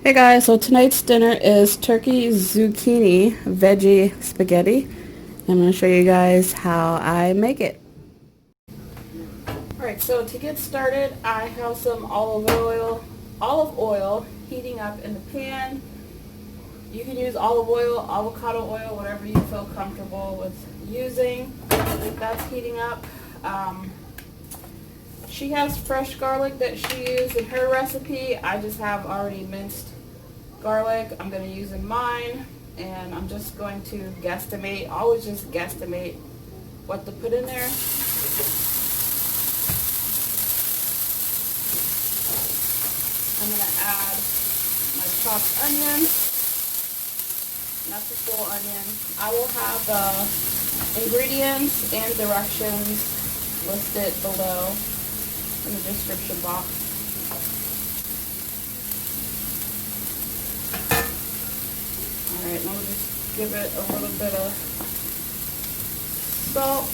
Hey guys, so tonight's dinner is turkey zucchini veggie spaghetti. I'm going to show you guys how I make it. Alright, so to get started, I have some olive oil heating up in the pan. You can use olive oil, avocado oil, whatever you feel comfortable with using. That's heating up. She has fresh garlic that she used in her recipe. I just have already minced garlic. I'm going to use in mine, and I'm just going to guesstimate, always just guesstimate what to put in there. I'm going to add my chopped onion, not the full onion. I will have the ingredients and directions listed below in the description box. Alright, let me just give it a little bit of salt.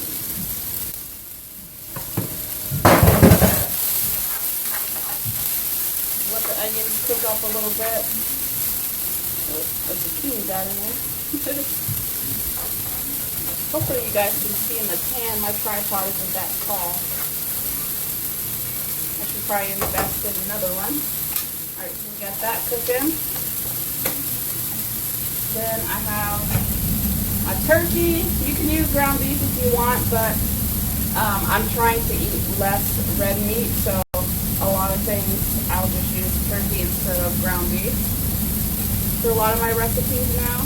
Let the onions cook up a little bit. Oh, the zucchini got in there. Hopefully you guys can see in the pan, my tripod isn't that tall. I should probably invest in another one. Alright, so we got that cooking. Then I have my turkey. You can use ground beef if you want, but I'm trying to eat less red meat, so a lot of things I'll just use turkey instead of ground beef for a lot of my recipes now.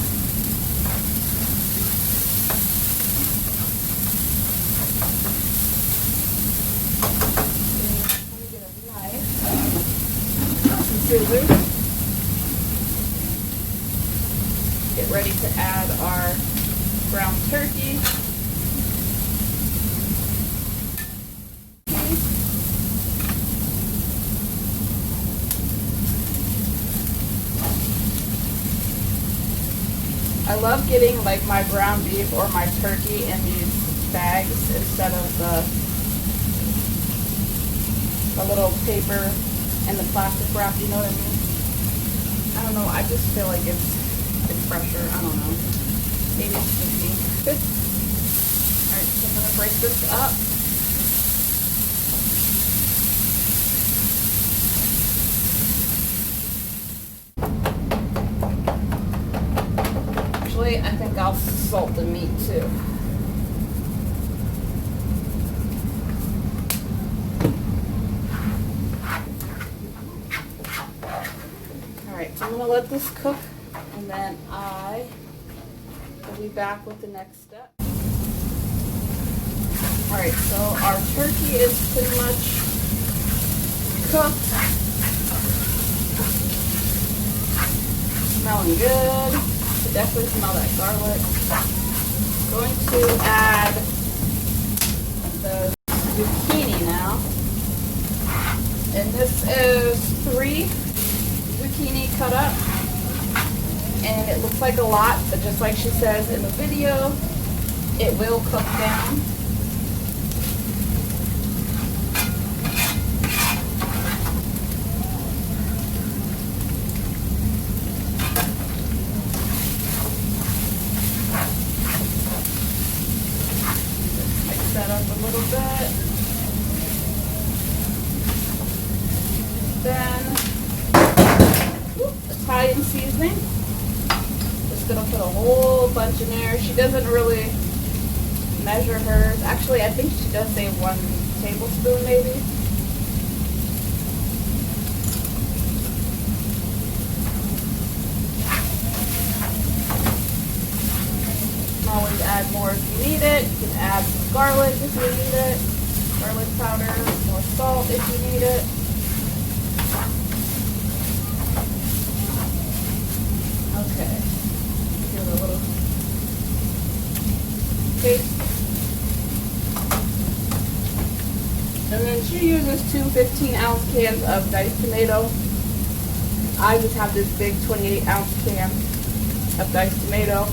Let me get a knife, some scissors. Get ready to add our ground turkey. I love getting like my ground beef or my turkey in these bags instead of the little paper and the plastic wrap, you know what I mean? I don't know, I just feel like it's fresher. I don't know. Maybe it's just me. Alright, so I'm going to break this up. Actually, I think I'll salt the meat too. Alright, so I'm going to let this cook. And then I will be back with the next step. Alright, so our turkey is pretty much cooked. Smelling good. You can definitely smell that garlic. Going to add the zucchini now. And this is 3 zucchini cut up. And it looks like a lot, but just like she says in the video, it will cook down. Just mix that up a little bit. Then, Italian seasoning. Gonna put a whole bunch in there. She doesn't really measure hers. Actually, I think she does say 1 tablespoon maybe. You can always add more if you need it. You can add some garlic if you need it. Garlic powder, more salt if you need it. Okay. A little paste. And then she uses 2 15-ounce cans of diced tomato. I just have this big 28-ounce can of diced tomato.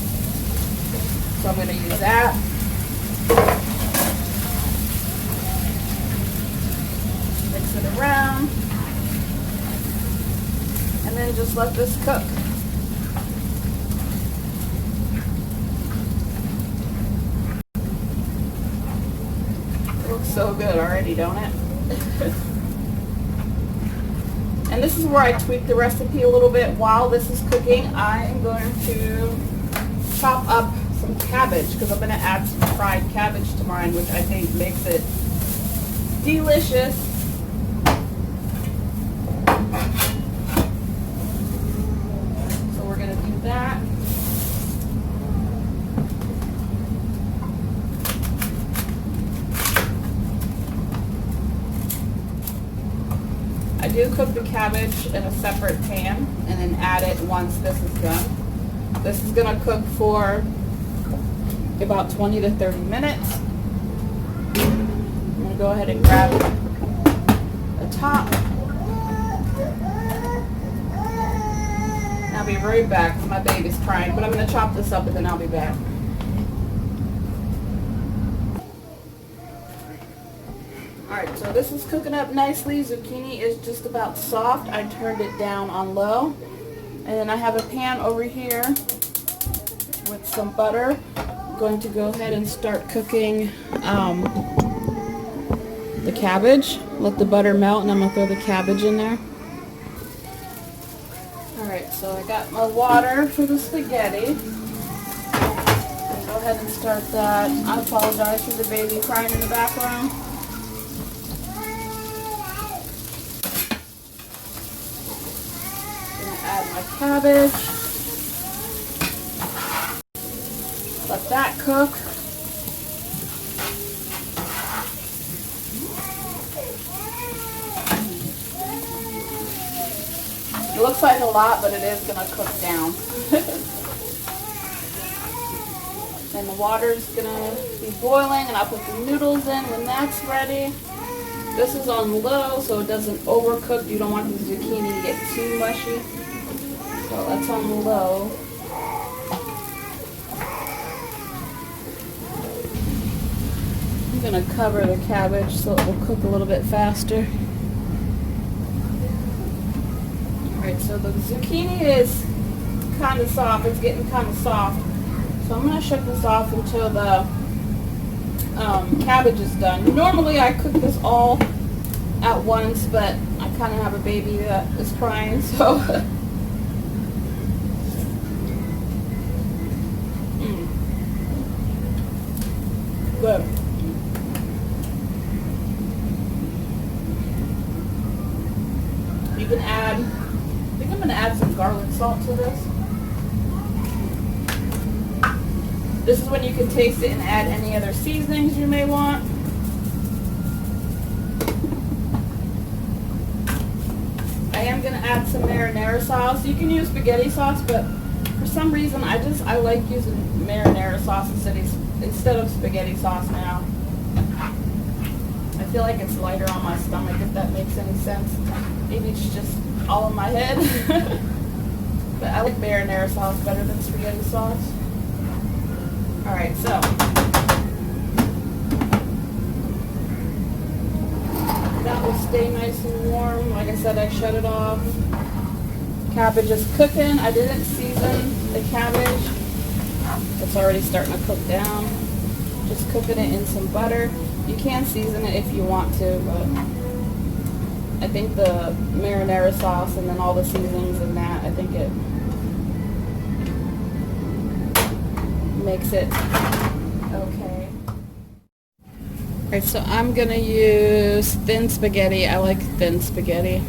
So I'm going to use that. Mix it around. And then just let this cook. It looks so good already, don't it? And this is where I tweak the recipe a little bit. While this is cooking, I am going to chop up some cabbage because I'm going to add some fried cabbage to mine, which I think makes it delicious. So we're going to do that. I do cook the cabbage in a separate pan and then add it once this is done. This is going to cook for about 20 to 30 minutes. I'm going to go ahead and grab a top. I'll be right back because my baby's crying, but I'm going to chop this up and then I'll be back. Alright, so this is cooking up nicely. Zucchini is just about soft. I turned it down on low. And then I have a pan over here with some butter. I'm going to go ahead and start cooking the cabbage. Let the butter melt and I'm going to throw the cabbage in there. Alright, so I got my water for the spaghetti. I'll go ahead and start that. I apologize for the baby crying in the background. Add my cabbage. Let that cook. It looks like a lot, but it is going to cook down. And the water is going to be boiling, and I'll put the noodles in when that's ready. This is on low, so it doesn't overcook. You don't want the zucchini to get too mushy. So that's on low. I'm going to cover the cabbage so it will cook a little bit faster. Alright, so the zucchini is kind of soft. It's getting kind of soft. So I'm going to shut this off until the cabbage is done. Normally I cook this all at once, but I kind of have a baby that is crying, so good. You can add, I think I'm going to add some garlic salt to this. This is when you can taste it and add any other seasonings you may want. I am going to add some marinara sauce. You can use spaghetti sauce, but for some reason I like using marinara sauce instead of spaghetti sauce now. I feel like it's lighter on my stomach, if that makes any sense. Maybe it's just all in my head. But I like marinara sauce better than spaghetti sauce. Alright, so that will stay nice and warm. Like I said, I shut it off. Cabbage is cooking. I didn't season the cabbage. It's already starting to cook down. Just cooking it in some butter. You can season it if you want to, but I think the marinara sauce and then all the seasonings in that, I think it makes it okay. Alright, so I'm going to use thin spaghetti. I like thin spaghetti.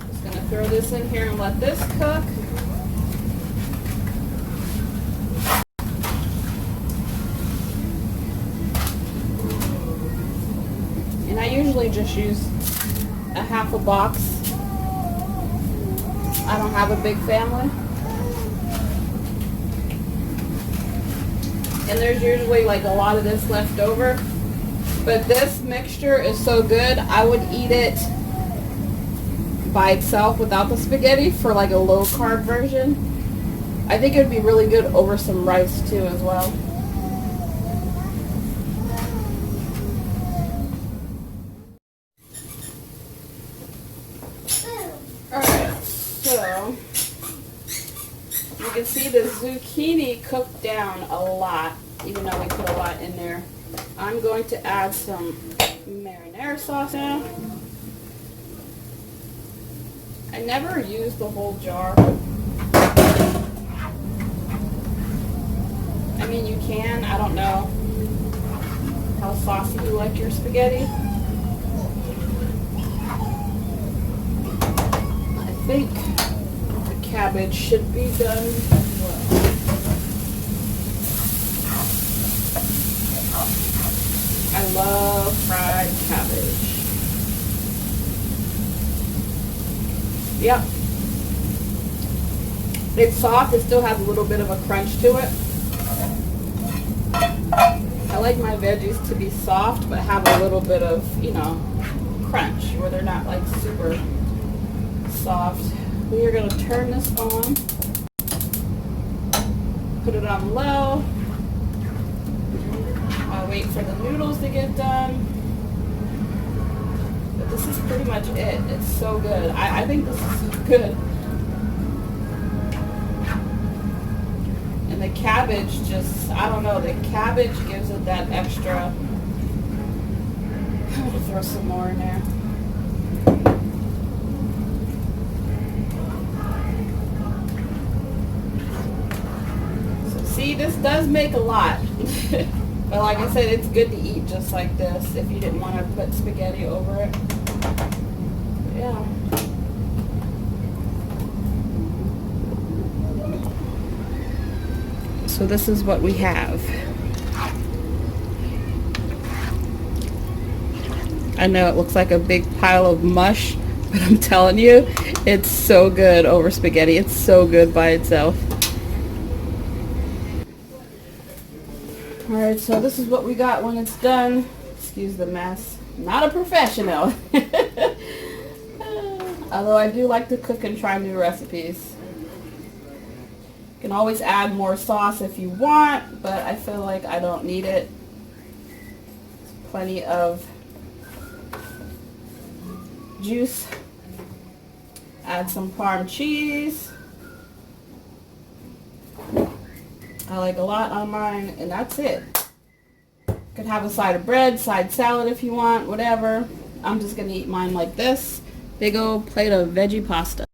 Just going to throw this in here and let this cook. And I usually just use a half a box. I don't have a big family. And there's usually like a lot of this left over. But this mixture is so good, I would eat it by itself without the spaghetti for like a low carb version. I think it would be really good over some rice too as well. So you can see the zucchini cooked down a lot, even though we put a lot in there. I'm going to add some marinara sauce now. I never use the whole jar. I mean, you can. I don't know how saucy you like your spaghetti. I think the cabbage should be done as well. I love fried cabbage. Yep. It's soft. It still has a little bit of a crunch to it. I like my veggies to be soft, but have a little bit of, you know, crunch, where they're not like super soft. We are going to turn this on. Put it on low. I'll wait for the noodles to get done. But this is pretty much it. It's so good. I think this is good. And the cabbage just, I don't know, the cabbage gives it that extra. I'm going to throw some more in there. So see, this does make a lot. But like I said, it's good to eat just like this if you didn't want to put spaghetti over it. Yeah. So this is what we have. I know it looks like a big pile of mush, but I'm telling you, it's so good over spaghetti. It's so good by itself. Alright, so this is what we got when it's done. Excuse the mess. Not a professional. Although I do like to cook and try new recipes. You can always add more sauce if you want, but I feel like I don't need it. There's plenty of juice. Add some Parm cheese. I like a lot on mine, and that's it. Could have a side of bread, side salad if you want, whatever. I'm just gonna eat mine like this. Big old plate of veggie pasta.